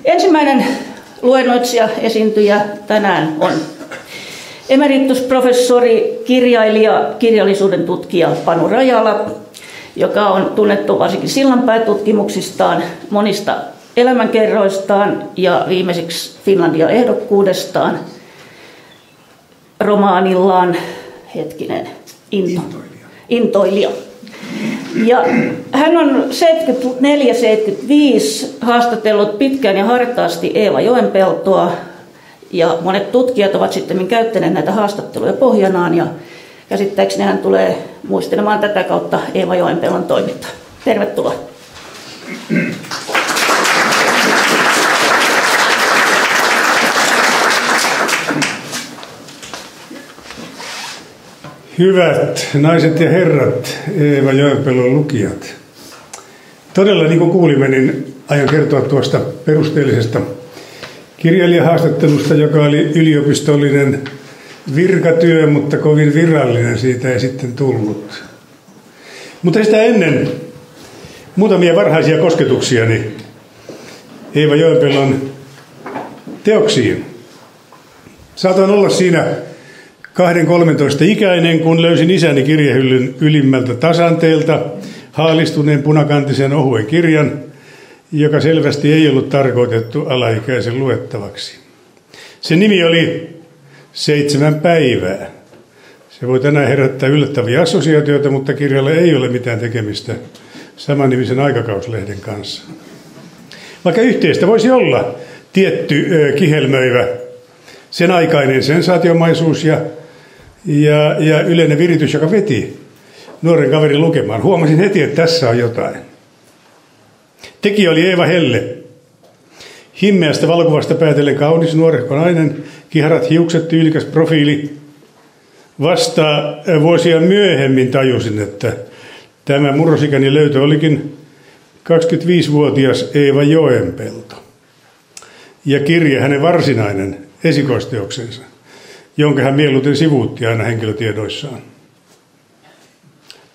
Ensimmäinen luennoitsija, esiintyjä tänään on emeritusprofessori, kirjailija, kirjallisuuden tutkija Panu Rajala, joka on tunnettu varsinkin Sillanpää-tutkimuksistaan, monista elämänkerroistaan ja viimeiseksi Finlandia-ehdokkuudestaan, romaanillaan, Intoilija. Ja hän on 74-75 haastatellut pitkään ja hartaasti Eeva Joenpeltoa, ja monet tutkijat ovat sitten käyttäneet näitä haastatteluja pohjanaan, ja käsittääkseni hän tulee muistelemaan tätä kautta Eeva Joenpelon toimintaa. Tervetuloa. Hyvät naiset ja herrat, Eeva Joenpelon lukijat. Todella niin kuin kuulimme, niin aion kertoa tuosta perusteellisesta kirjailijahaastattelusta, joka oli yliopistollinen virkatyö, mutta kovin virallinen siitä ei sitten tullut. Mutta sitä ennen muutamia varhaisia kosketuksiani Eeva Joenpelon teoksiin. Saatoin olla siinä 2-13-ikäinen, kun löysin isäni kirjahyllyn ylimmältä tasanteelta haalistuneen punakantisen ohuen kirjan, joka selvästi ei ollut tarkoitettu alaikäisen luettavaksi. Sen nimi oli 7 päivää. Se voi tänään herättää yllättäviä assosiaatioita, mutta kirjalla ei ole mitään tekemistä samannimisen aikakauslehden kanssa. Vaikka yhteistä voisi olla tietty kihelmöivä sen aikainen sensaatiomaisuus ja yleinen viritys, joka veti nuoren kaverin lukemaan. Huomasin heti, että tässä on jotain. Tekijä oli Eeva Helle. Himmeästä valokuvasta päätellen kaunis nuorehko nainen, kiharat hiukset, tyylikäs profiili. Vasta vuosia myöhemmin tajusin, että tämä murrosikäni löytö olikin 25-vuotias Eeva Joenpelto. Ja kirja hänen varsinainen esikoisteoksensa, jonka hän mieluiten sivuutti aina henkilötiedoissaan.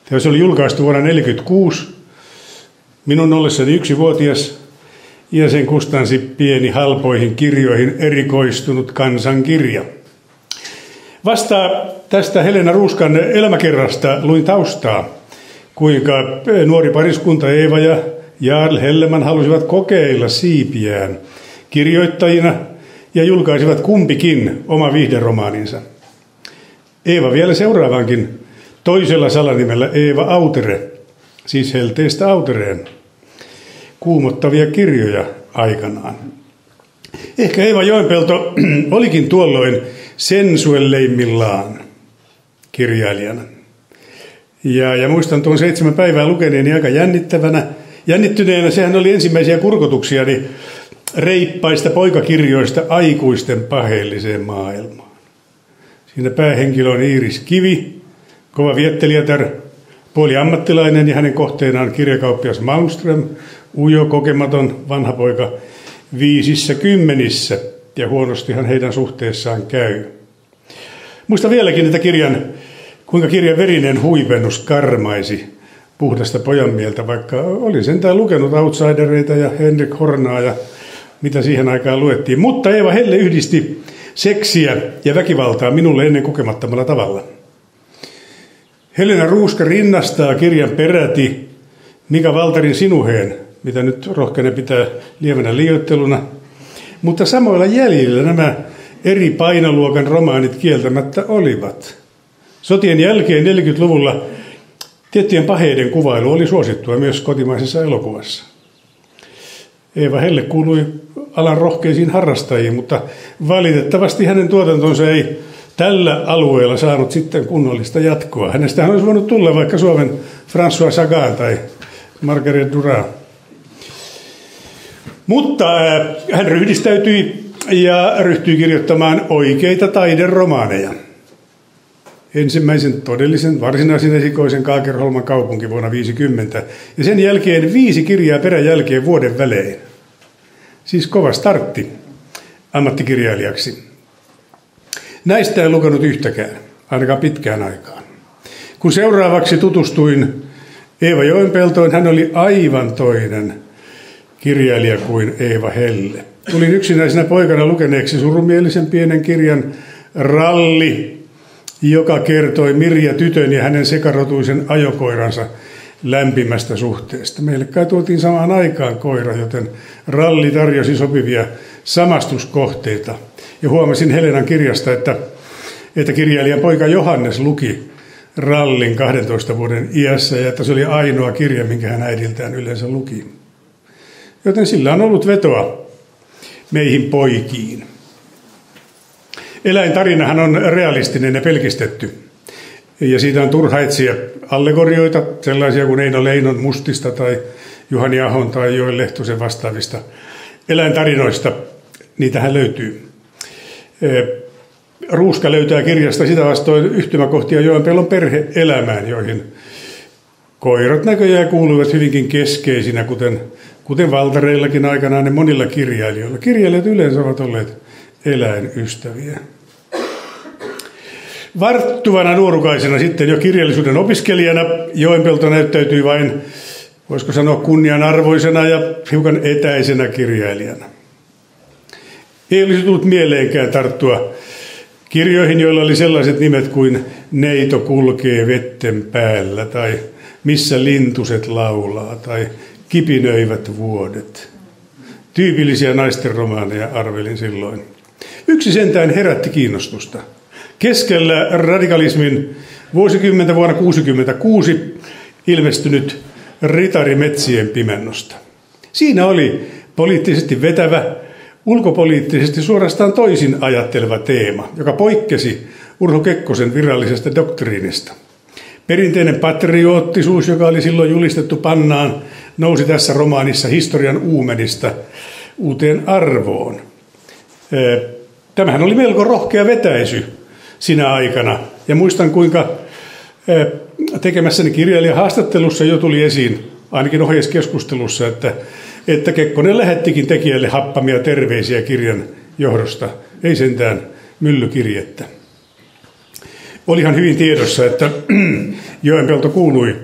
Teos oli julkaistu vuonna 1946, minun ollessani 1-vuotias, ja sen kustansi pieni halpoihin kirjoihin erikoistunut kansankirja. Vasta tästä Helena Ruuskan elämäkerrasta luin taustaa, kuinka nuori pariskunta Eeva ja Jarl Helleman halusivat kokeilla siipiään kirjoittajina ja julkaisivat kumpikin oma viihderomaaninsa. Eeva vielä seuraavankin toisella salanimellä Eeva Autere, siis helteistä Autereen, kuumottavia kirjoja aikanaan. Ehkä Eeva Joenpelto olikin tuolloin sensuelleimmillaan kirjailijana. Ja muistan tuon 7 päivää lukeneeni aika jännittyneenä. Sehän oli ensimmäisiä kurkotuksiani reippaista poikakirjoista aikuisten paheelliseen maailmaan. Siinä päähenkilö on Iiris Kivi, kova viettelijätär, puoli ammattilainen ja hänen kohteenaan kirjakauppias Malmström, ujo, kokematon vanha poika 50 ja huonostihan heidän suhteessaan käy. Muista vieläkin, että kuinka kirjan verinen huipennus karmaisi puhdasta pojanmieltä, vaikka olin sentään lukenut Outsidereita ja Henrik Hornaa ja mitä siihen aikaan luettiin. Mutta Eeva Helle yhdisti seksiä ja väkivaltaa minulle ennen kokemattomalla tavalla. Helena Ruuska rinnastaa kirjan peräti Mika Valtarin Sinuheen, mitä nyt rohkenen pitää lievänä liioitteluna. Mutta samoilla jäljillä nämä eri painoluokan romaanit kieltämättä olivat. Sotien jälkeen 40-luvulla tiettyjen paheiden kuvailu oli suosittua myös kotimaisessa elokuvassa. Eeva Helle kuului alan rohkeisiin harrastajiin, mutta valitettavasti hänen tuotantonsa ei tällä alueella saanut sitten kunnollista jatkoa. Hänestähän olisi voinut tulla vaikka Suomen François Sagan tai Marguerite Duras. Mutta hän ryhdistäytyi ja ryhtyi kirjoittamaan oikeita taideromaaneja. Ensimmäisen todellisen varsinaisen esikoisen Kaakerholman kaupunki vuonna 1950. Ja sen jälkeen 5 kirjaa peräjälkeen vuoden välein. Siis kova startti ammattikirjailijaksi. Näistä en lukenut yhtäkään, ainakaan pitkään aikaan. Kun seuraavaksi tutustuin Eeva Joenpeltoon, hän oli aivan toinen kirjailija kuin Eeva Helle. Tulin yksinäisenä poikana lukeneeksi surumielisen pienen kirjan Ralli, joka kertoi Mirja tytön ja hänen sekarotuisen ajokoiransa lämpimästä suhteesta. Meille kai tuotiin samaan aikaan koira, joten Ralli tarjosi sopivia samastuskohteita. Ja huomasin Helenan kirjasta, että kirjailijan poika Johannes luki Rallin 12 vuoden iässä ja että se oli ainoa kirja, minkä hän äidiltään yleensä luki. Joten sillä on ollut vetoa meihin poikiin. Eläintarinahan on realistinen ja pelkistetty. Ja siitä on turha etsiä allegorioita, sellaisia kuin Eino Leinon Mustista tai Juhani Ahon tai Joel Lehtosen vastaavista eläintarinoista. Niitähän löytyy. Ruuska löytää kirjasta sitä vastoin yhtymäkohtia Joenpellon perhe-elämään, joihin koirat näköjään kuuluvat hyvinkin keskeisinä, kuten Valtareillakin aikanaan ja monilla kirjailijoilla. Kirjailijat yleensä ovat olleet eläinystäviä. Varttuvana nuorukaisena sitten jo kirjallisuuden opiskelijana Joenpelto näyttäytyi vain, voisiko sanoa, kunnianarvoisena ja hiukan etäisenä kirjailijana. Ei olisi tullut mieleenkään tarttua kirjoihin, joilla oli sellaiset nimet kuin Neito kulkee vetten päällä tai Missä lintuset laulaa tai Kipinöivät vuodet. Tyypillisiä naisten romaaneja arvelin silloin. Yksi sentään herätti kiinnostusta. Keskellä radikalismin vuosikymmentä vuonna 1966 ilmestynyt Ritari metsien pimennosta. Siinä oli poliittisesti vetävä, ulkopoliittisesti suorastaan toisin ajatteleva teema, joka poikkesi Urho Kekkosen virallisesta doktriinista. Perinteinen patriottisuus, joka oli silloin julistettu pannaan, nousi tässä romaanissa historian uumenista uuteen arvoon. Tämähän oli melko rohkea vetäisy sinä aikana. Ja muistan, kuinka tekemässäni kirjailijahaastattelussa jo tuli esiin, ainakin ohjeiskeskustelussa, että Kekkonen lähettikin tekijälle happamia terveisiä kirjan johdosta. Ei sentään myllykirjettä. Olihan hyvin tiedossa, että Joenpelto kuului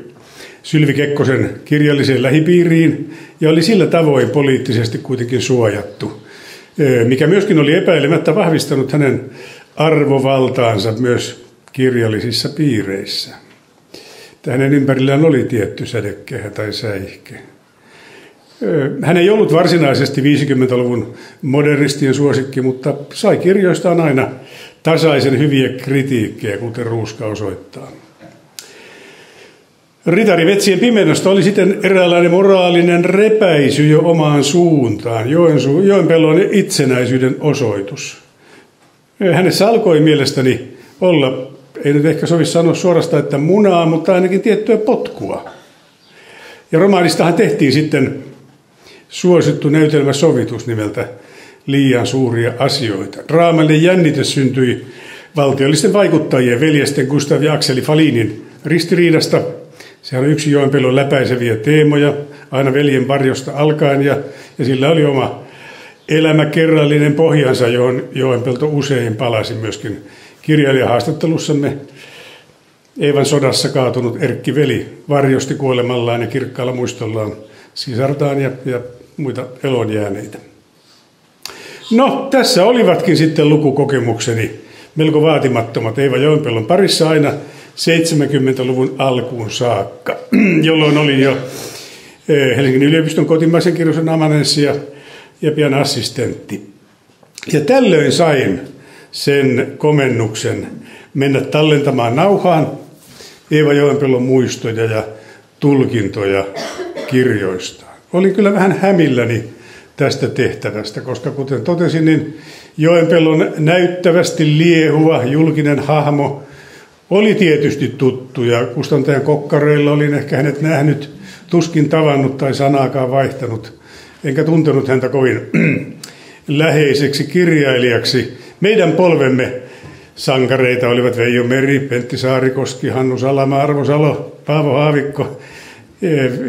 Sylvi Kekkosen kirjalliseen lähipiiriin ja oli sillä tavoin poliittisesti kuitenkin suojattu, mikä myöskin oli epäilemättä vahvistanut hänen arvovaltaansa myös kirjallisissa piireissä. Hänen ympärillään oli tietty sädekehä tai säihke. Hän ei ollut varsinaisesti 50-luvun modernistien suosikki, mutta sai kirjoistaan aina tasaisen hyviä kritiikkejä, kuten Ruuska osoittaa. Ritari metsien pimennosta oli sitten eräänlainen moraalinen repäisy jo omaan suuntaan, Joenpellon itsenäisyyden osoitus. Hänessä alkoi mielestäni olla, ei nyt ehkä sovi sanoa suorastaan, että munaa, mutta ainakin tiettyä potkua. Ja romaanistahan tehtiin sitten suosittu näytelmäsovitus nimeltä Liian suuria asioita. Draamallinen jännite syntyi valtiollisten vaikuttajien veljesten Gustav ja Akseli Falinin ristiriidasta. Sehän on yksi Joenpellon läpäiseviä teemoja, aina veljen varjosta alkaen, ja sillä oli oma elämäkerrallinen pohjansa, johon Joenpelto usein palasi myöskin kirjailijahaastattelussamme. Eevan sodassa kaatunut Erkki veli varjosti kuolemallaan ja kirkkaalla muistollaan sisartaan ja muita elonjääneitä. No, tässä olivatkin sitten lukukokemukseni melko vaatimattomat Eeva Joenpellon parissa aina 70-luvun alkuun saakka, jolloin olin jo Helsingin yliopiston kotimaisen kirjoisen amanuenssi ja pian assistentti. Ja tällöin sain sen komennuksen mennä tallentamaan nauhaan Eeva Joenpellon muistoja ja tulkintoja kirjoistaan. Olin kyllä vähän hämilläni tästä tehtävästä, koska kuten totesin, niin Joenpellon näyttävästi liehuva julkinen hahmo oli tietysti tuttu, ja kustantajan kokkareilla olin ehkä hänet nähnyt, tuskin tavannut tai sanaakaan vaihtanut, enkä tuntenut häntä kovin läheiseksi kirjailijaksi. Meidän polvemme sankareita olivat Veijo Meri, Pentti Saarikoski, Hannu Salama, Arvo Salo, Paavo Haavikko,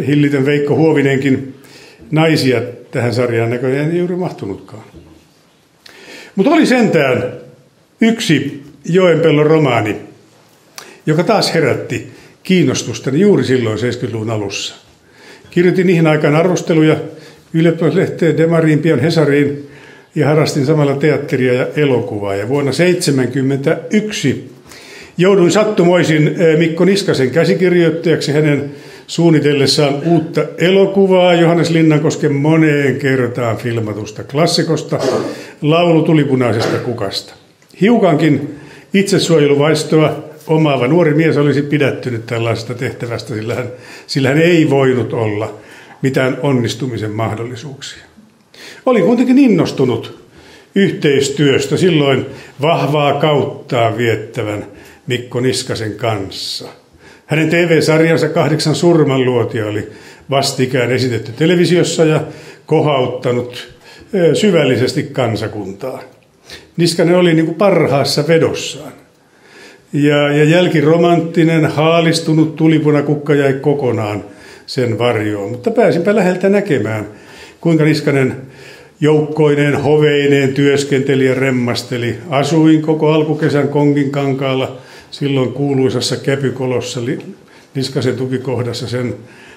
hillitön Veikko Huovinenkin. Naisia tähän sarjaan näköjään ei juuri mahtunutkaan. Mutta oli sentään yksi Joenpellon romaani, joka taas herätti kiinnostustani juuri silloin 70-luvun alussa. Kirjoitin niihin aikaan arvosteluja ylioppilaslehteen, Demariin, pian Hesariin ja harrastin samalla teatteria ja elokuvaa. Ja vuonna 1971 jouduin sattumoisin Mikko Niskasen käsikirjoittajaksi hänen suunnitellessaan uutta elokuvaa Johannes Linnankosken moneen kertaan filmatusta klassikosta Laulu tulipunaisesta kukasta. Hiukankin itsesuojeluvaistoa omaava nuori mies olisi pidättynyt tällaisesta tehtävästä, sillä hän ei voinut olla mitään onnistumisen mahdollisuuksia. Olin kuitenkin innostunut yhteistyöstä silloin vahvaa kauttaa viettävän Mikko Niskasen kanssa. Hänen TV-sarjansa 8 surmanluotia oli vastikään esitetty televisiossa ja kohauttanut syvällisesti kansakuntaa. Niskanen oli niin kuin parhaassa vedossaan. Ja jälkiromanttinen, haalistunut tulipunakukka jäi kokonaan sen varjoon. Mutta pääsinpä läheltä näkemään, kuinka Niskanen joukkoineen, hoveineen työskenteli ja remmasteli. Asuin koko alkukesän Konginkankaalla, silloin kuuluisassa Käpykolossa, Niskasen tukikohdassa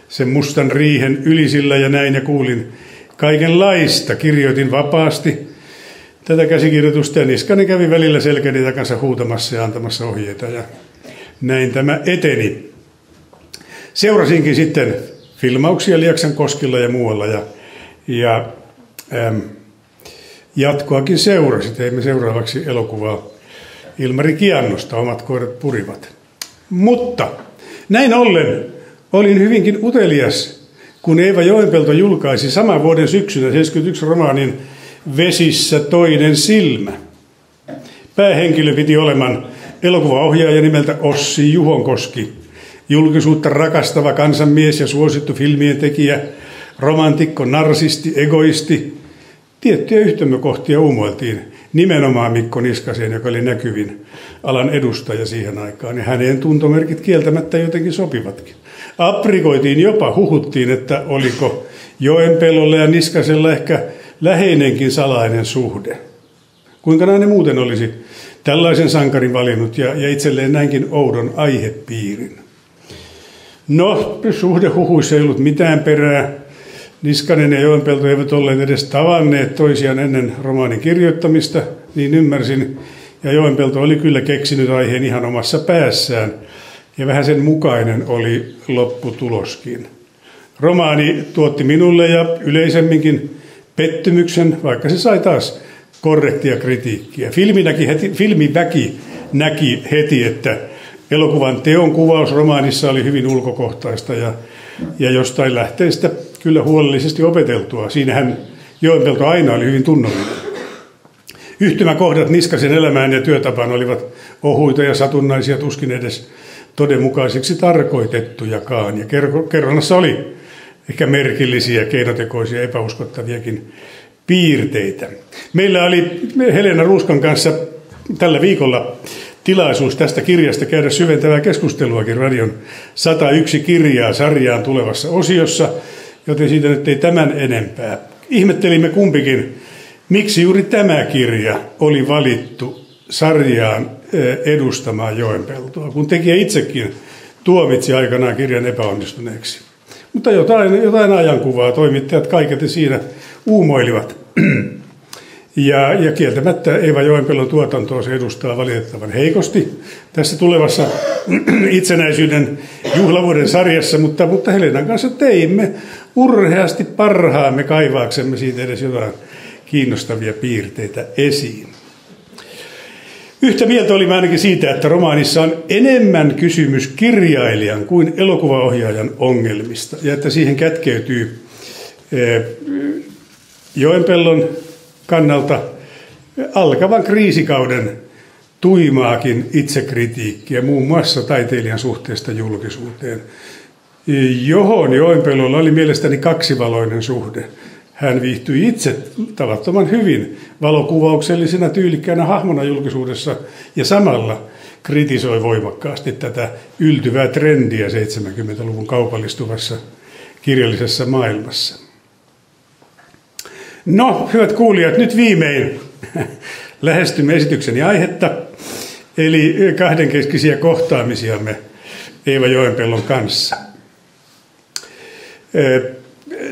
sen mustan riihen ylisillä ja näin ja kuulin kaikenlaista. Kirjoitin vapaasti tätä käsikirjoitusta ja Niskanen kävi välillä selkäni takansa huutamassa ja antamassa ohjeita ja näin tämä eteni. Seurasinkin sitten filmauksia Lieksankoskilla ja muualla ja jatkoakin seurasi. Teimme seuraavaksi elokuvaa Ilmari Kiannosta, Omat koirat purivat. Mutta näin ollen olin hyvinkin utelias, kun Eeva Joenpelto julkaisi saman vuoden syksyllä 1971 romaanin Vesissä toinen silmä. Päähenkilö piti oleman elokuvaohjaaja nimeltä Ossi Juhonkoski, julkisuutta rakastava kansanmies ja suosittu filmien tekijä, romantikko, narsisti, egoisti. Tiettyjä yhtymäkohtia uumoiltiin nimenomaan Mikko Niskaseen, joka oli näkyvin alan edustaja siihen aikaan, ja häneen tuntomerkit kieltämättä jotenkin sopivatkin. Aprikoitiin jopa, huhuttiin, että oliko Joenpelolla ja Niskasella ehkä läheinenkin salainen suhde. Kuinka nainen muuten olisi tällaisen sankarin valinnut ja itselleen näinkin oudon aihepiirin. No, suhdehuhuissa ei ollut mitään perää. Niskanen ja Joenpelto eivät olleet edes tavanneet toisiaan ennen romaanin kirjoittamista, niin ymmärsin. Ja Joenpelto oli kyllä keksinyt aiheen ihan omassa päässään, ja vähän sen mukainen oli lopputuloskin. Romaani tuotti minulle ja yleisemminkin pettymyksen, vaikka se sai taas korrektia kritiikkiä. Filmiväki näki heti, että elokuvan teon kuvaus romaanissa oli hyvin ulkokohtaista ja jostain lähteistä kyllä huolellisesti opeteltua. Siinähän Joenpelto aina oli hyvin tunnollinen. Yhtymäkohdat Niskasen elämään ja työtapaan olivat ohuita ja satunnaisia, tuskin edes todenmukaisiksi tarkoitettujakaan. Ja kerronnassa oli ehkä merkillisiä, keinotekoisia, epäuskottaviakin piirteitä. Meillä oli Helena Ruuskan kanssa tällä viikolla tilaisuus tästä kirjasta käydä syventävää keskusteluakin Radion 101 kirjaa sarjaan tulevassa osiossa, joten siitä nyt ei tämän enempää. Ihmettelimme kumpikin, miksi juuri tämä kirja oli valittu sarjaan edustamaan Joenpeltoa, kun tekijä itsekin tuomitsi aikanaan kirjan epäonnistuneeksi. Mutta jotain ajankuvaa toimittajat kaiketi siinä uumoilivat. Ja kieltämättä Eeva Joenpellon tuotantoa se edustaa valitettavan heikosti tässä tulevassa itsenäisyyden juhlavuoden sarjassa, mutta Helenan kanssa teimme urheasti parhaamme kaivaaksemme siitä edes jotain kiinnostavia piirteitä esiin. Yhtä mieltä olimme ainakin siitä, että romaanissa on enemmän kysymys kirjailijan kuin elokuvaohjaajan ongelmista ja että siihen kätkeytyy Joenpellon kannalta alkavan kriisikauden tuimaakin itsekritiikkiä, muun muassa taiteilijan suhteesta julkisuuteen, johon Joenpellolla oli mielestäni kaksivaloinen suhde. Hän viihtyi itse tavattoman hyvin valokuvauksellisena tyylikkäänä hahmona julkisuudessa ja samalla kritisoi voimakkaasti tätä yltyvää trendiä 70-luvun kaupallistuvassa kirjallisessa maailmassa. No, hyvät kuulijat, nyt viimein lähestymme esitykseni aihetta, eli kahdenkeskisiä kohtaamisiamme Eeva Joenpellon kanssa.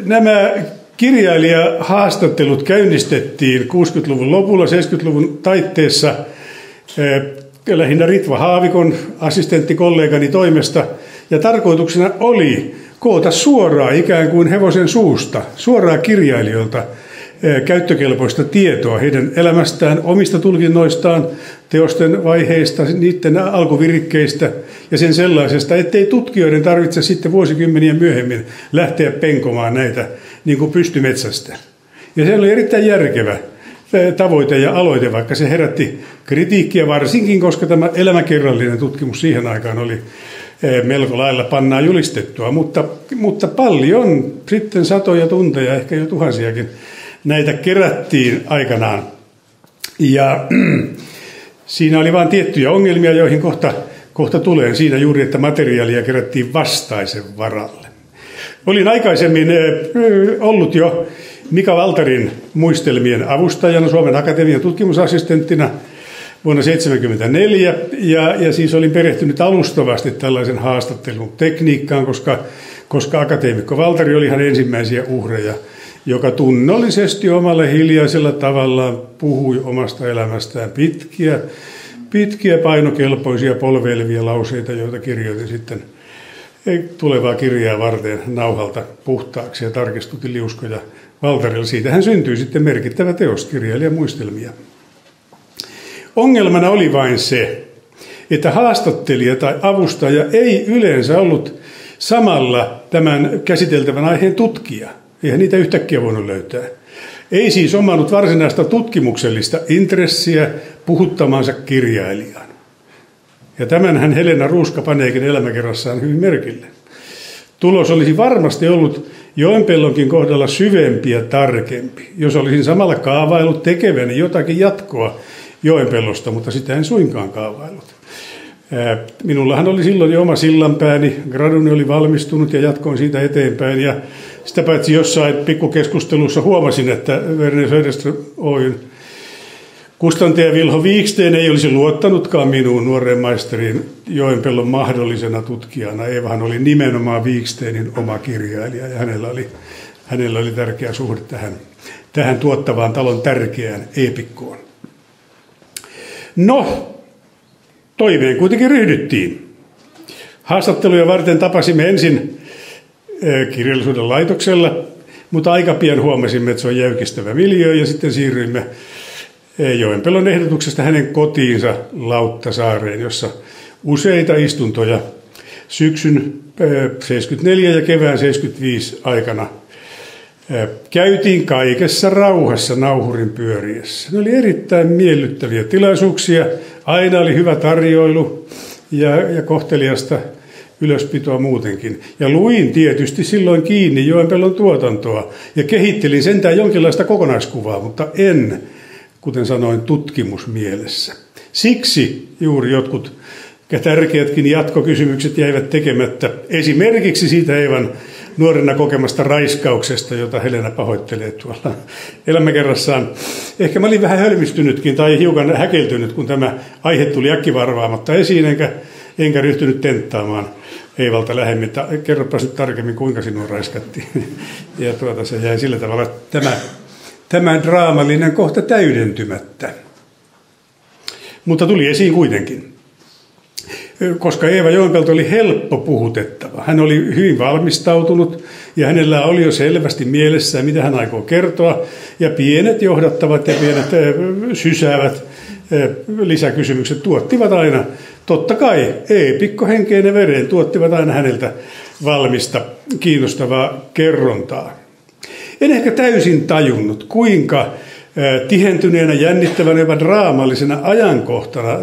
Nämä Kirjailijahaastattelut käynnistettiin 60-luvun lopulla, 70-luvun taitteessa lähinnä Ritva Haavikon assistenttikollegani toimesta. Ja tarkoituksena oli koota suoraan ikään kuin hevosen suusta, suoraan kirjailijoilta käyttökelpoista tietoa heidän elämästään, omista tulkinnoistaan, teosten vaiheista, niiden alkuvirikkeistä ja sen sellaisesta, ettei tutkijoiden tarvitse sitten vuosikymmeniä myöhemmin lähteä penkomaan näitä niin kuin pystymetsästä. Ja se oli erittäin järkevä tavoite ja aloite, vaikka se herätti kritiikkiä varsinkin, koska tämä elämäkerrallinen tutkimus siihen aikaan oli melko lailla pannaan julistettua, mutta paljon, sitten satoja tunteja, ehkä jo tuhansiakin, näitä kerättiin aikanaan. Ja siinä oli vain tiettyjä ongelmia, joihin kohta tulee siinä juuri, että materiaalia kerättiin vastaisen varalle. Olin aikaisemmin ollut jo Mika Valtarin muistelmien avustajana Suomen Akatemian tutkimusassistenttina vuonna 1974, ja siis olin perehtynyt alustavasti tällaisen haastattelun tekniikkaan, koska akateemikko Valtari oli ihan ensimmäisiä uhreja, joka tunnollisesti omalla hiljaisella tavallaan puhui omasta elämästään pitkiä painokelpoisia polveilevia lauseita, joita kirjoitin sitten tulevaa kirjaa varten nauhalta puhtaaksi ja tarkistutin liuskoja Valtarilla. Siitähän syntyi sitten merkittävä teos, kirjailijamuistelmia. Ongelmana oli vain se, että haastattelija tai avustaja ei yleensä ollut samalla tämän käsiteltävän aiheen tutkija. Eihän niitä yhtäkkiä voinut löytää. Ei siis omannut varsinaista tutkimuksellista intressiä puhuttamansa kirjailijaan. Ja tämänhän Helena Ruuska paneekin elämäkerrassaan hyvin merkille. Tulos olisi varmasti ollut Joenpellonkin kohdalla syvempi ja tarkempi, jos olisin samalla kaavaillut tekeväni jotakin jatkoa Joenpellosta, mutta sitä en suinkaan kaavaillut. Minullahan oli silloin jo oma sillanpääni, graduni oli valmistunut ja jatkoin siitä eteenpäin. Ja sitä paitsi jossain pikkukeskustelussa huomasin, että Werner Söderström Oyn kustantaja Vilho Viiksten ei olisi luottanutkaan minuun nuoreen maisteriin Joenpellon mahdollisena tutkijana. Eevahan oli nimenomaan Viikstenin oma kirjailija ja hänellä oli tärkeä suhde tähän tuottavaan talon tärkeään eepikkoon. No, toimeen kuitenkin ryhdyttiin. Haastatteluja varten tapasimme ensin kirjallisuuden laitoksella, mutta aika pian huomasimme, että se on jäykistävä miljöö, ja sitten siirryimme Joenpellon ehdotuksesta hänen kotiinsa Lauttasaareen, jossa useita istuntoja syksyn 74 ja kevään 75 aikana käytiin kaikessa rauhassa nauhurin pyöriessä. Ne oli erittäin miellyttäviä tilaisuuksia. Aina oli hyvä tarjoilu ja kohteliasta ylöspitoa muutenkin. Ja luin tietysti silloin kiinni Joenpellon tuotantoa ja kehittelin sentään jonkinlaista kokonaiskuvaa, mutta en, kuten sanoin, tutkimusmielessä. Siksi juuri jotkut tärkeätkin jatkokysymykset jäivät tekemättä. Esimerkiksi siitä Eevan nuorena kokemasta raiskauksesta, jota Helena pahoittelee tuolla elämäkerrassaan. Ehkä mä olin vähän hölmistynytkin tai hiukan häkeltynyt, kun tämä aihe tuli äkkivarvaamatta esiin, enkä ryhtynyt tenttaamaan Eevalta lähemmin. Kerropas nyt tarkemmin, kuinka sinua raiskattiin. Ja se jäi sillä tavalla tämä draamallinen kohta täydentymättä. Mutta tuli esiin kuitenkin. Koska Eeva Joenpelto oli helppo puhutettava. Hän oli hyvin valmistautunut ja hänellä oli jo selvästi mielessään, mitä hän aikoo kertoa. Ja pienet johdattavat ja pienet sysäävät lisäkysymykset tuottivat aina, totta kai eepikkohenkeen ja veren, tuottivat aina häneltä valmista, kiinnostavaa kerrontaa. En ehkä täysin tajunnut, kuinka tihentyneenä, jännittävänä ja draamallisena ajankohtana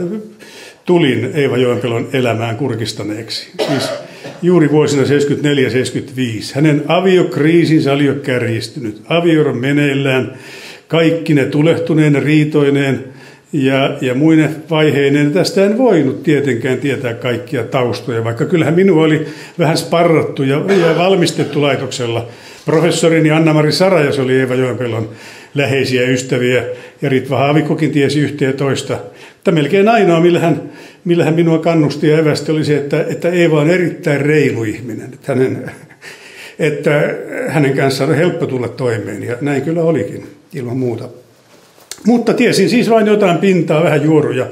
tulin Eeva Joenpellon elämään kurkistaneeksi. Siis juuri vuosina 74-75. Hänen aviokriisinsä oli jo kärjistynyt. Avioero meneillään, kaikki ne tulehtuneen, riitoineen ja muine vaiheineen. Tästä en voinut tietenkään tietää kaikkia taustoja, vaikka kyllähän minua oli vähän sparrattu ja valmistettu laitoksella. Professorini Anna-Mari Sarajas oli Eeva Joenpellon läheisiä ystäviä ja Ritva Haavikkokin tiesi yhtä ja toista. Mutta melkein ainoa, millä hän minua kannusti ja evästi, oli se, että Eeva on erittäin reilu ihminen. Että että hänen kanssaan on helppo tulla toimeen, ja näin kyllä olikin, ilman muuta. Mutta tiesin siis vain jotain pintaa, vähän juoruja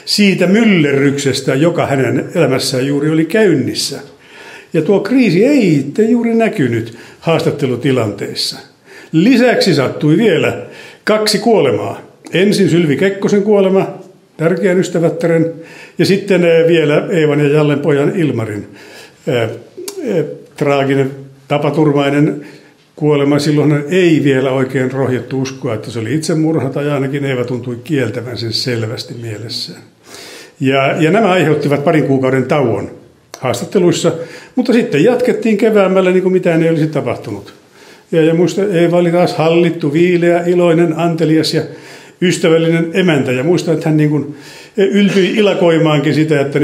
siitä myllerryksestä, joka hänen elämässään juuri oli käynnissä. Ja tuo kriisi ei juuri näkynyt haastattelutilanteessa. Lisäksi sattui vielä 2 kuolemaa. Ensin Sylvi Kekkosen kuolema, tärkeän ystävättären, ja sitten vielä Eevan ja Jallen pojan Ilmarin traaginen, tapaturmainen kuolema. Silloin ei vielä oikein rohjettu uskoa, että se oli itsemurha, tai ainakin Eeva tuntui kieltävän sen selvästi mielessään. Ja nämä aiheuttivat 2 kuukauden tauon haastatteluissa, mutta sitten jatkettiin keväämällä niin kuin mitään ei olisi tapahtunut. Ja muista, Eeva oli taas hallittu, viileä, iloinen, antelias ja ystävällinen emäntä. Ja muistan, että hän niin kuin yltyi ilakoimaankin sitä, että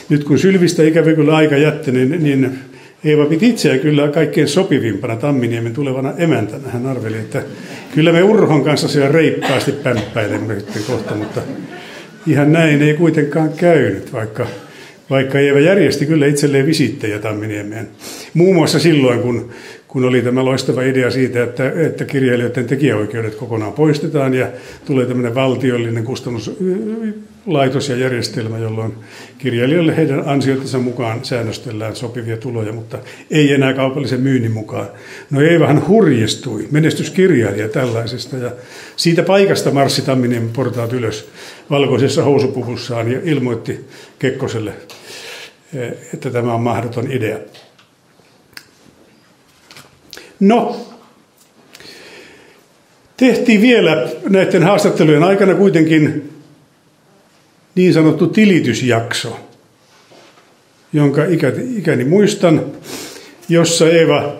nyt kun Sylvistä ikävä kyllä aika jätti, niin Eeva piti itseään kyllä kaikkein sopivimpana Tamminiemen tulevana emäntänä. Hän arveli, että kyllä me Urhon kanssa siellä reippaasti pämppäilemme sitten kohta, mutta ihan näin ei kuitenkaan käynyt, vaikka Eeva järjesti kyllä itselleen visittejä Tamminiemeen. Muun muassa silloin, kun oli tämä loistava idea siitä, että kirjailijoiden tekijäoikeudet kokonaan poistetaan ja tulee tämmöinen valtiollinen kustannuslaitos ja järjestelmä, jolloin kirjailijoille heidän ansioitensa mukaan säännöstellään sopivia tuloja, mutta ei enää kaupallisen myynnin mukaan. No Eevahan hurjestui, menestyskirjailija tällaisesta, ja siitä paikasta marssi Tamminiemen portaat ylös valkoisessa housupuvussaan ja ilmoitti Kekkoselle, että tämä on mahdoton idea. No, tehtiin vielä näiden haastattelujen aikana kuitenkin niin sanottu tilitysjakso, jonka ikäni muistan, jossa Eeva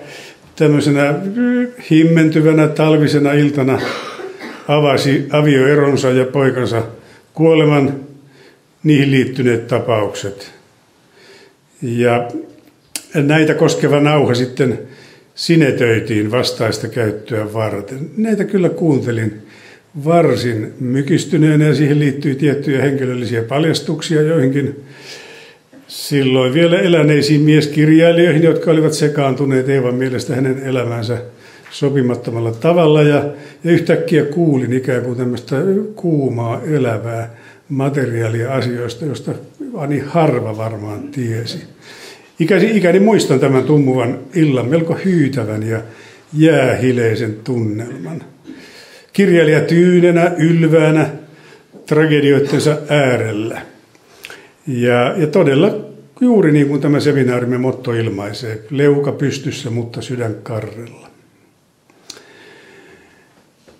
tämmöisenä himmentyvänä talvisena iltana avasi avioeronsa ja poikansa kuoleman, niihin liittyneet tapaukset. Ja näitä koskeva nauha sitten sinetöitiin vastaista käyttöä varten. Näitä kyllä kuuntelin varsin mykistyneenä, ja siihen liittyi tiettyjä henkilöllisiä paljastuksia joihinkin silloin vielä eläneisiin mieskirjailijoihin, jotka olivat sekaantuneet Eevan mielestä hänen elämänsä sopimattomalla tavalla, ja yhtäkkiä kuulin ikään kuin tämmöistä kuumaa elävää materiaalia asioista, josta ani harva varmaan tiesi. Ikäni muistan tämän tummuvan illan, melko hyytävän ja jäähileisen tunnelman. Kirjailija tyynenä, ylväänä, tragedioittensa äärellä. Ja todella juuri niin kuin tämä seminaarimme motto ilmaisee, leuka pystyssä, mutta sydän karrella.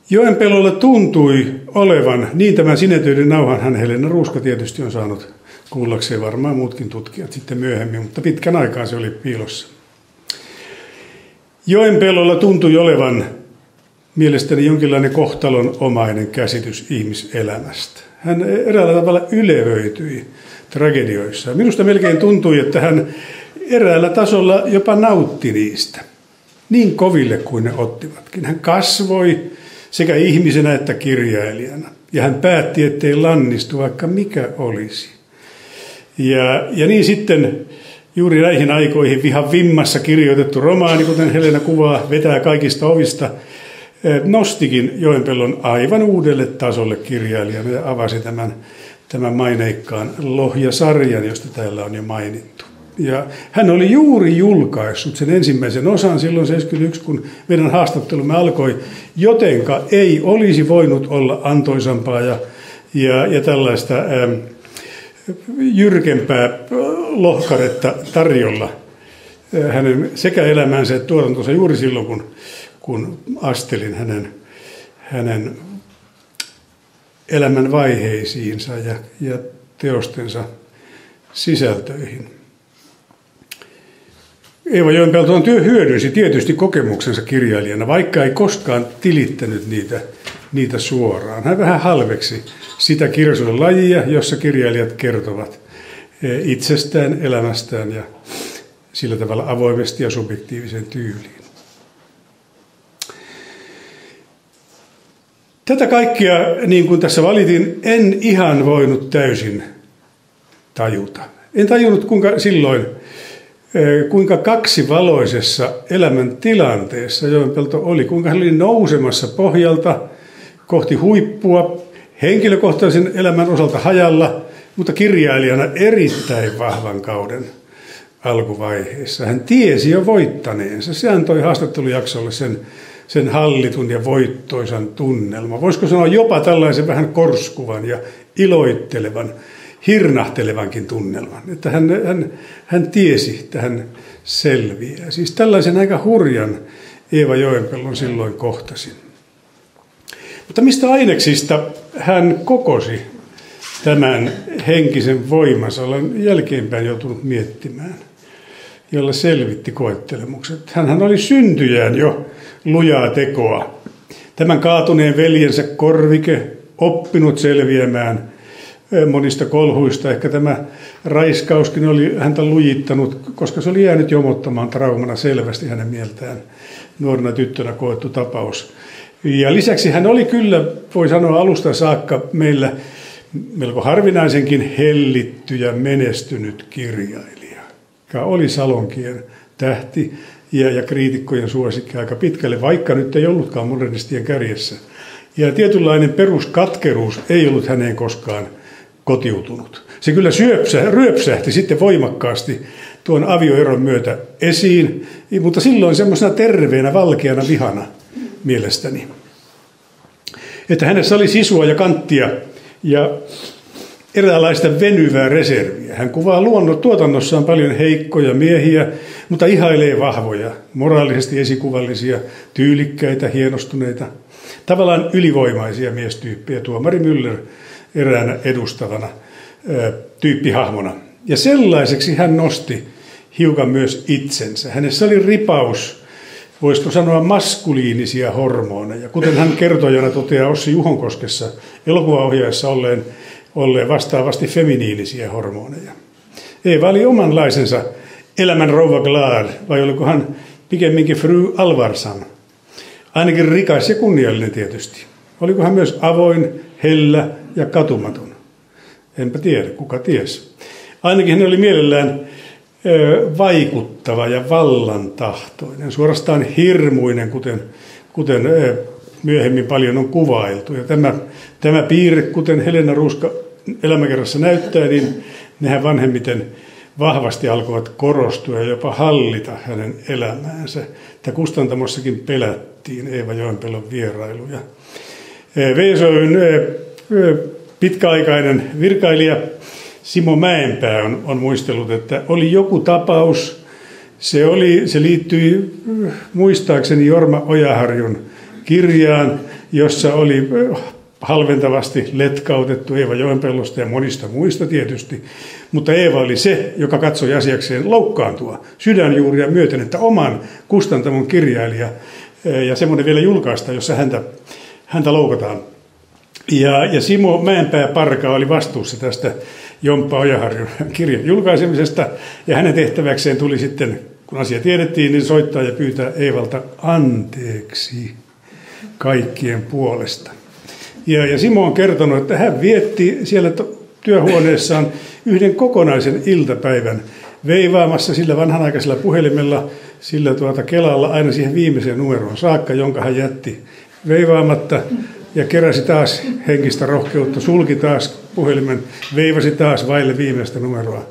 Joenpelolla tuntui olevan, niin tämän sinetöiden nauhanhan Helena Ruuska tietysti on saanut kuullakseen, varmaan muutkin tutkijat sitten myöhemmin, mutta pitkän aikaa se oli piilossa. Joenpelolla tuntui olevan mielestäni jonkinlainen kohtalonomainen käsitys ihmiselämästä. Hän eräällä tavalla ylevöityi tragedioissa. Minusta melkein tuntui, että hän eräällä tasolla jopa nautti niistä, niin koville kuin ne ottivatkin. Hän kasvoi sekä ihmisenä että kirjailijana, ja hän päätti, ettei lannistu, vaikka mikä olisi. Ja niin sitten juuri näihin aikoihin Vihan vimmassa kirjoitettu romaani, kuten Helena kuvaa, vetää kaikista ovista, nostikin Joenpellon aivan uudelle tasolle kirjailijana ja avasi tämän maineikkaan Lohja-sarjan, josta täällä on jo mainittu. Ja hän oli juuri julkaissut sen ensimmäisen osan silloin 71, kun meidän haastattelumme alkoi, jotenka ei olisi voinut olla antoisampaa ja tällaista jyrkempää lohkaretta tarjolla hänen sekä elämänsä että tuotantonsa juuri silloin, kun astelin hänen elämän vaiheisiinsa ja teostensa sisältöihin. Eeva Joenpeltoon työ hyödynsi tietysti kokemuksensa kirjailijana, vaikka ei koskaan tilittänyt niitä suoraan. Hän vähän halveksi sitä kirjallisuuden lajia, jossa kirjailijat kertovat itsestään, elämästään ja sillä tavalla avoimesti ja subjektiivisen tyyliin. Tätä kaikkea, niin kuin tässä valitin, en ihan voinut täysin tajuta. En tajunnut, kuinka silloin kuinka kaksivaloisessa elämäntilanteessa Joenpelto oli, kuinka hän oli nousemassa pohjalta kohti huippua, henkilökohtaisen elämän osalta hajalla, mutta kirjailijana erittäin vahvan kauden alkuvaiheessa. Hän tiesi jo voittaneensa. Se antoi haastattelujaksolle sen hallitun ja voittoisan tunnelman. Voisiko sanoa jopa tällaisen vähän korskuvan ja iloittelevan, hirnahtelevankin tunnelman. Että hän tiesi, että hän selviää. Siis tällaisen aika hurjan Eeva Joenpellon silloin kohtasi. Mutta mistä aineksista hän kokosi tämän henkisen voimansa? Olen jälkeenpäin joutunut miettimään, jolla selvitti koettelemukset. Hänhän oli syntyjään jo lujaa tekoa. Tämän kaatuneen veljensä korvike, oppinut selviämään monista kolhuista. Ehkä tämä raiskauskin oli häntä lujittanut, koska se oli jäänyt jomottamaan traumana selvästi hänen mieltään nuorena tyttönä koettu tapaus. Ja lisäksi hän oli kyllä, voi sanoa alusta saakka, meillä melko harvinaisenkin hellitty ja menestynyt kirjailija, joka oli salonkien tähti ja kriitikkojen suosikki aika pitkälle, vaikka nyt ei ollutkaan modernistien kärjessä. Ja tietynlainen peruskatkeruus ei ollut häneen koskaan kotiutunut. Se kyllä ryöpsähti sitten voimakkaasti tuon avioeron myötä esiin, mutta silloin semmoisena terveenä, valkeana vihana mielestäni. Että hänessä oli sisua ja kanttia ja eräänlaista venyvää reserviä. Hän kuvaa tuotannossaan paljon heikkoja miehiä, mutta ihailee vahvoja, moraalisesti esikuvallisia, tyylikkäitä, hienostuneita, tavallaan ylivoimaisia miestyyppejä. Tuomari Müller eräänä edustavana tyyppihahmona. Ja sellaiseksi hän nosti hiukan myös itsensä. Hänessä oli ripaus, voisiko sanoa maskuliinisia hormoneja, kuten hän kertojana toteaa Ossi Juhonkoskessa elokuvaohjaajassa olleen vastaavasti feminiinisiä hormoneja. Eeva oli omanlaisensa elämän rouva Glad, vai oliko hän pikemminkin fru Alvarsson? Ainakin rikas ja kunniallinen tietysti. Oliko hän myös avoin, hellä ja katumaton? Enpä tiedä, kuka ties. Ainakin hän oli mielellään vaikuttava ja vallantahtoinen, suorastaan hirmuinen, kuten myöhemmin paljon on kuvailtu. Ja tämä piirre, kuten Helena Ruuska elämäkerrassa näyttää, niin nehän vanhemmiten vahvasti alkoivat korostua ja jopa hallita hänen elämäänsä. Että kustantamossakin pelättiin Eeva Joenpellon vierailuja. VSOY:n pitkäaikainen virkailija Simo Mäenpää on muistellut, että oli joku tapaus, se liittyi muistaakseni Jorma Ojaharjun kirjaan, jossa oli halventavasti letkautettu Eeva Joenpellosta ja monista muista tietysti, mutta Eeva oli se, joka katsoi asiakseen loukkaantua sydänjuuria myöten, että oman kustantamon kirjailija ja semmoinen vielä julkaista, jossa häntä loukataan. Ja Simo Mäenpää Parka oli vastuussa tästä Jomppa Ojaharjun kirjan julkaisemisesta, ja hänen tehtäväkseen tuli sitten, kun asia tiedettiin, niin soittaa ja pyytää Eevalta anteeksi kaikkien puolesta. Ja Simo on kertonut, että hän vietti siellä työhuoneessaan yhden kokonaisen iltapäivän veivaamassa sillä vanhanaikaisella puhelimella, sillä Kelalla aina siihen viimeiseen numeroon saakka, jonka hän jätti veivaamatta, ja keräsi taas henkistä rohkeutta, sulki taas puhelimen, veivasi taas vaille viimeistä numeroa,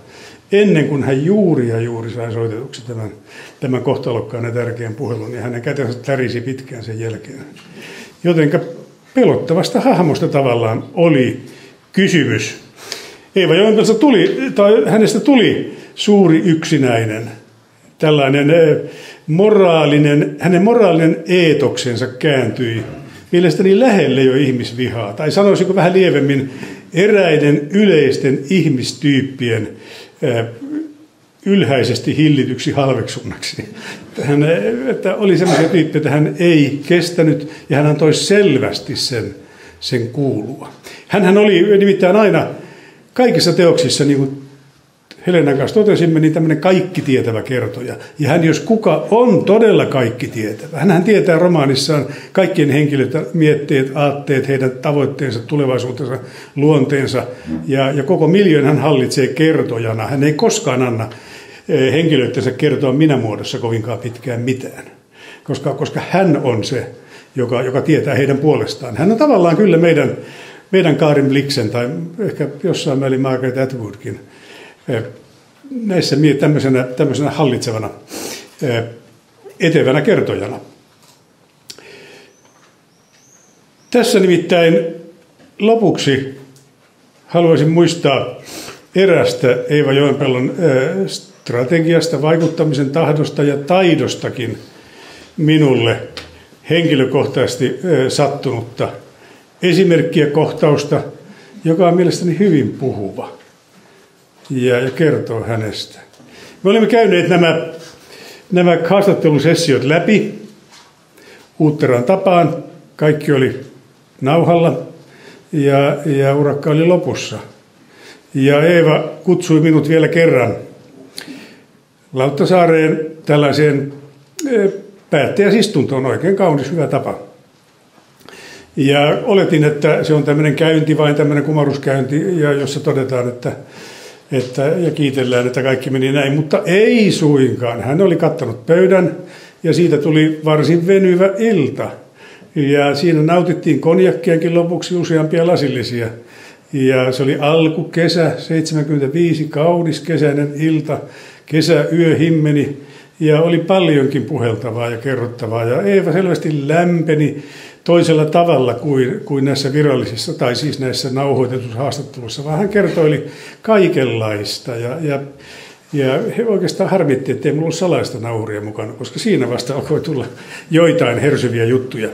ennen kuin hän juuri sai soitetuksi tämän kohtalokkaan ja tärkeän puhelun, ja hänen kätensä tärisi pitkään sen jälkeen. Jotenka pelottavasta hahmosta tavallaan oli kysymys. Eeva Joenpellosta hänestä tuli suuri yksinäinen, tällainen hänen moraalinen eetoksensa kääntyi mielestäni lähelle jo ihmisvihaa, tai sanoisiko vähän lievemmin eräiden yleisten ihmistyyppien ylhäisesti hillityksi halveksunnaksi. Että oli sellaisia tyyppejä, että hän ei kestänyt ja hän antoi selvästi sen kuulua. Hänhän oli nimittäin aina kaikissa teoksissa, niin kuin Helenan kanssa totesimme, niin tämmöinen kaikkitietävä kertoja. Ja hän, jos kuka, on todella kaikkitietävä. Hänhän tietää romaanissaan kaikkien henkilöiden mietteet, aatteet, heidän tavoitteensa, tulevaisuutensa, luonteensa. Ja koko miljöön hän hallitsee kertojana. Hän ei koskaan anna henkilöittensä kertoa minä-muodossa kovinkaan pitkään mitään, koska hän on se, joka tietää heidän puolestaan. Hän on tavallaan kyllä meidän Karin Blixen tai ehkä jossain määrin Margaret Atwoodkin näissä tämmöisenä hallitsevana, etevänä kertojana. Tässä nimittäin lopuksi haluaisin muistaa erästä Eeva Joenpellon strategiasta, vaikuttamisen tahdosta ja taidostakin minulle henkilökohtaisesti sattunutta esimerkkiä, kohtausta, joka on mielestäni hyvin puhuva ja kertoo hänestä. Me olimme käyneet nämä haastattelusessiot läpi uutteraan tapaan. Kaikki oli nauhalla ja urakka oli lopussa. Ja Eeva kutsui minut vielä kerran Lauttasaareen tällaiseen päättäjäisistuntoon, oikein kaunis, hyvä tapa. Ja oletin, että se on tämmöinen käynti, vain tämmöinen kumaruskäynti, jossa todetaan, ja kiitellään, että kaikki meni näin, mutta ei suinkaan. Hän oli kattanut pöydän ja siitä tuli varsin venyvä ilta. Ja siinä nautittiin konjakkiakin lopuksi useampia lasillisia. Ja se oli alkukesä, 75, kaunis kesäinen ilta, kesäyö himmeni ja oli paljonkin puheltavaa ja kerrottavaa. Ja Eeva selvästi lämpeni toisella tavalla kuin näissä virallisissa, tai siis näissä nauhoitetuissa haastatteluissa, vaan hän kertoili kaikenlaista. Ja oikeastaan harmitti, ettei minulla ollut salaista nauhuria mukana, koska siinä vasta alkoi tulla joitain hersyviä juttuja.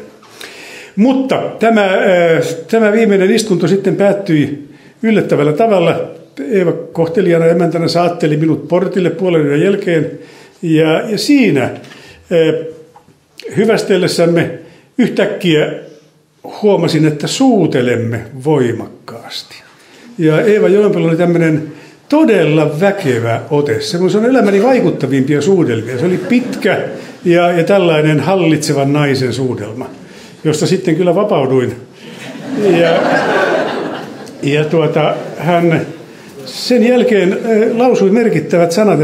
Mutta tämä viimeinen istunto sitten päättyi yllättävällä tavalla. Eeva kohtelijana emäntänä saatteli minut portille puolen yön jälkeen. Ja siinä hyvästellessämme yhtäkkiä huomasin, että suutelemme voimakkaasti. Ja Eeva Joenpello oli tämmöinen todella väkevä ote. Se on elämäni vaikuttavimpia suudelmia. Se oli pitkä ja tällainen hallitsevan naisen suudelma, josta sitten kyllä vapauduin. Hän sen jälkeen lausui merkittävät sanat,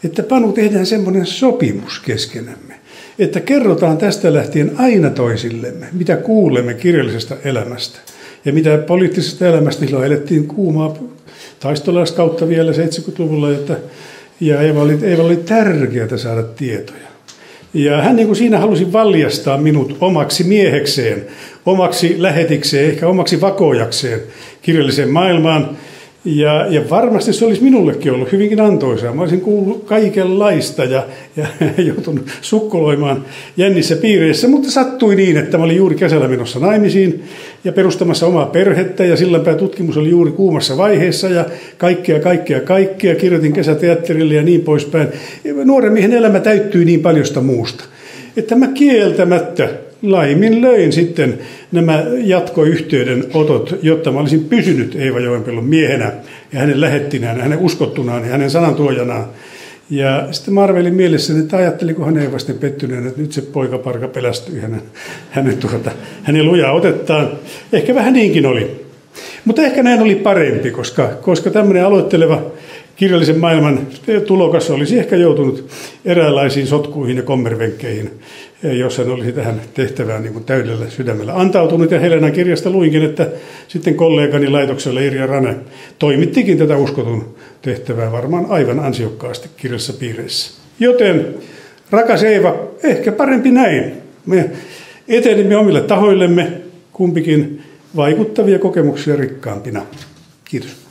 että Panu, tehdään semmoinen sopimus keskenämme, että kerrotaan tästä lähtien aina toisillemme, mitä kuulemme kirjallisesta elämästä ja mitä poliittisesta elämästä. Silloin elettiin kuumaa taistolaiskautta vielä 70-luvulla, ja Eeva oli tärkeää saada tietoja. Ja hän niin kuin siinä halusi valjastaa minut omaksi miehekseen, omaksi lähetikseen, ehkä omaksi vakojakseen kirjalliseen maailmaan. Ja varmasti se olisi minullekin ollut hyvinkin antoisaa. Mä olisin kuullut kaikenlaista ja joutunut sukkuloimaan jännissä piireissä, mutta sattui niin, että mä olin juuri kesällä menossa naimisiin ja perustamassa omaa perhettä, ja Sillanpää tutkimus oli juuri kuumassa vaiheessa ja kaikkea. Kirjoitin kesäteatterille ja niin poispäin. Nuoren miehen elämä täyttyi niin paljosta muusta, että mä kieltämättä laiminlöin sitten nämä jatkoyhteydenotot, jotta mä olisin pysynyt Eeva Joenpellon miehenä ja hänen lähettinään, hänen uskottunaan ja hänen sanantuojanaan. Ja sitten mä arvelin mielessäni, että ajatteliko hän Eeva sitten pettyneen, että nyt se poikaparka pelästyi hänen lujaa otettaan. Ehkä vähän niinkin oli. Mutta ehkä näin oli parempi, koska tämmöinen aloitteleva kirjallisen maailman tulokas olisi ehkä joutunut eräänlaisiin sotkuihin ja kommervenkkeihin, jos hän olisi tähän tehtävään niin kuin täydellä sydämellä antautunut. Ja Helenan kirjasta luinkin, että sitten kollegani laitoksella Irja Rane toimittikin tätä uskotun tehtävää varmaan aivan ansiokkaasti kirjallisissa piireissä. Joten, rakas Eeva, ehkä parempi näin. Me etenimme omille tahoillemme kumpikin vaikuttavia kokemuksia rikkaampina. Kiitos.